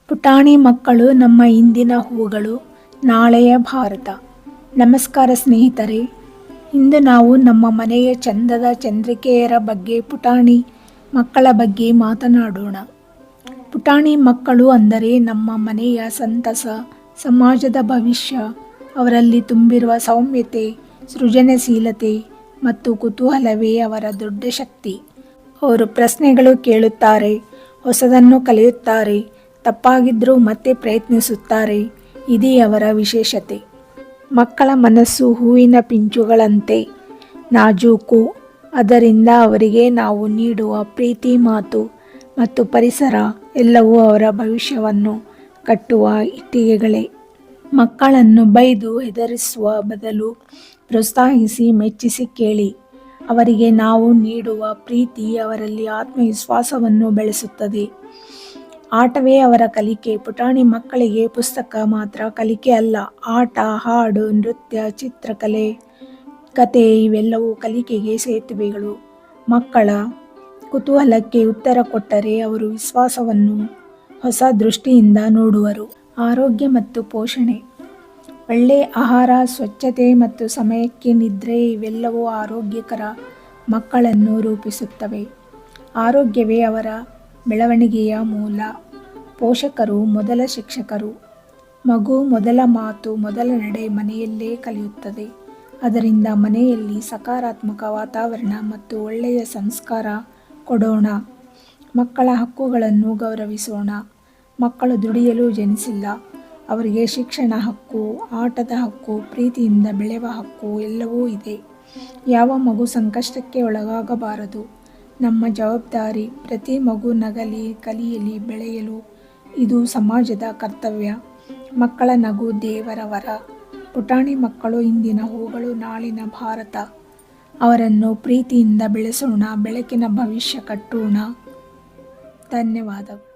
ಪುಟಾಣಿ ಮಕ್ಕಳು ನಮ್ಮ ಇಂದಿನ ಹೂಗಳು, ನಾಳೆಯ ಭಾರತ. ನಮಸ್ಕಾರ ಸ್ನೇಹಿತರೆ, ಇಂದು ನಾವು ನಮ್ಮ ಮನೆಯ ಚಂದದ ಚಂದ್ರಿಕೆಯರ ಬಗ್ಗೆ, ಪುಟಾಣಿ ಮಕ್ಕಳ ಬಗ್ಗೆ ಮಾತನಾಡೋಣ. ಪುಟಾಣಿ ಮಕ್ಕಳು ಅಂದರೆ ನಮ್ಮ ಮನೆಯ ಸಂತಸ, ಸಮಾಜದ ಭವಿಷ್ಯ. ಅವರಲ್ಲಿ ತುಂಬಿರುವ ಸೌಮ್ಯತೆ, ಸೃಜನಶೀಲತೆ ಮತ್ತು ಕುತೂಹಲವೇ ಅವರ ದೊಡ್ಡ ಶಕ್ತಿ. ಅವರು ಪ್ರಶ್ನೆಗಳು ಕೇಳುತ್ತಾರೆ, ಹೊಸದನ್ನು ಕಲಿಯುತ್ತಾರೆ, ತಪ್ಪಾಗಿದ್ದರೂ ಮತ್ತೆ ಪ್ರಯತ್ನಿಸುತ್ತಾರೆ. ಇದೇ ಅವರ ವಿಶೇಷತೆ. ಮಕ್ಕಳ ಮನಸ್ಸು ಹೂವಿನ ಪಿಂಚುಗಳಂತೆ ನಾಜೂಕು. ಅದರಿಂದ ಅವರಿಗೆ ನಾವು ನೀಡುವ ಪ್ರೀತಿ, ಮಾತು ಮತ್ತು ಪರಿಸರ ಎಲ್ಲವೂ ಅವರ ಭವಿಷ್ಯವನ್ನು ಕಟ್ಟುವ ಇಟ್ಟಿಗೆಗಳೇ. ಮಕ್ಕಳನ್ನು ಬೈದು ಹೆದರಿಸುವ ಬದಲು ಪ್ರೋತ್ಸಾಹಿಸಿ, ಮೆಚ್ಚಿಸಿ ಕೇಳಿ. ಅವರಿಗೆ ನಾವು ನೀಡುವ ಪ್ರೀತಿ ಅವರಲ್ಲಿ ಆತ್ಮವಿಶ್ವಾಸವನ್ನು ಬೆಳೆಸುತ್ತದೆ. ಆಟವೇ ಅವರ ಕಲಿಕೆ. ಪುಟಾಣಿ ಮಕ್ಕಳಿಗೆ ಪುಸ್ತಕ ಮಾತ್ರ ಕಲಿಕೆ ಅಲ್ಲ. ಆಟ, ಹಾಡು, ನೃತ್ಯ, ಚಿತ್ರಕಲೆ, ಕತೆ ಇವೆಲ್ಲವೂ ಕಲಿಕೆಗೆ ಸೇತುವೆಗಳು. ಮಕ್ಕಳ ಕುತೂಹಲಕ್ಕೆ ಉತ್ತರ ಕೊಟ್ಟರೆ ಅವರು ವಿಶ್ವಾಸವನ್ನು ಹೊಸ ದೃಷ್ಟಿಯಿಂದ ನೋಡುವರು. ಆರೋಗ್ಯ ಮತ್ತು ಪೋಷಣೆ. ಒಳ್ಳೆಯ ಆಹಾರ, ಸ್ವಚ್ಛತೆ ಮತ್ತು ಸಮಯಕ್ಕೆ ನಿದ್ರೆ ಇವೆಲ್ಲವೂ ಆರೋಗ್ಯಕರ ಮಕ್ಕಳನ್ನು ರೂಪಿಸುತ್ತವೆ. ಆರೋಗ್ಯವೇ ಅವರ ಬೆಳವಣಿಗೆಯ ಮೂಲ. ಪೋಷಕರು ಮೊದಲ ಶಿಕ್ಷಕರು. ಮಗು ಮೊದಲ ಮಾತು, ಮೊದಲ ನಡೆ ಮನೆಯಲ್ಲೇ ಕಲಿಯುತ್ತದೆ. ಅದರಿಂದ ಮನೆಯಲ್ಲಿ ಸಕಾರಾತ್ಮಕ ವಾತಾವರಣ ಮತ್ತು ಒಳ್ಳೆಯ ಸಂಸ್ಕಾರ ಕೊಡೋಣ. ಮಕ್ಕಳ ಹಕ್ಕುಗಳನ್ನು ಗೌರವಿಸೋಣ. ಮಕ್ಕಳು ದುಡಿಯಲು ಜನಿಸಿಲ್ಲ. ಅವರಿಗೆ ಶಿಕ್ಷಣ ಹಕ್ಕು, ಆಟದ ಹಕ್ಕು, ಪ್ರೀತಿಯಿಂದ ಬೆಳೆಯುವ ಹಕ್ಕು ಎಲ್ಲವೂ ಇದೆ. ಯಾವ ಮಗು ಸಂಕಷ್ಟಕ್ಕೆ ಒಳಗಾಗಬಾರದು. ನಮ್ಮ ಜವಾಬ್ದಾರಿ. ಪ್ರತಿ ಮಗು ನಗಲಿ, ಕಲಿಯಲಿ, ಬೆಳೆಯಲು ಇದು ಸಮಾಜದ ಕರ್ತವ್ಯ. ಮಕ್ಕಳ ನಗು ದೇವರ ವರ. ಪುಟಾಣಿ ಮಕ್ಕಳು ಇಂದಿನ ಹೂಗಳು, ನಾಳಿನ ಭಾರತ. ಅವರನ್ನು ಪ್ರೀತಿಯಿಂದ ಬೆಳೆಸೋಣ, ಬೆಳಕಿನ ಭವಿಷ್ಯ ಕಟ್ಟೋಣ. ಧನ್ಯವಾದಗಳು.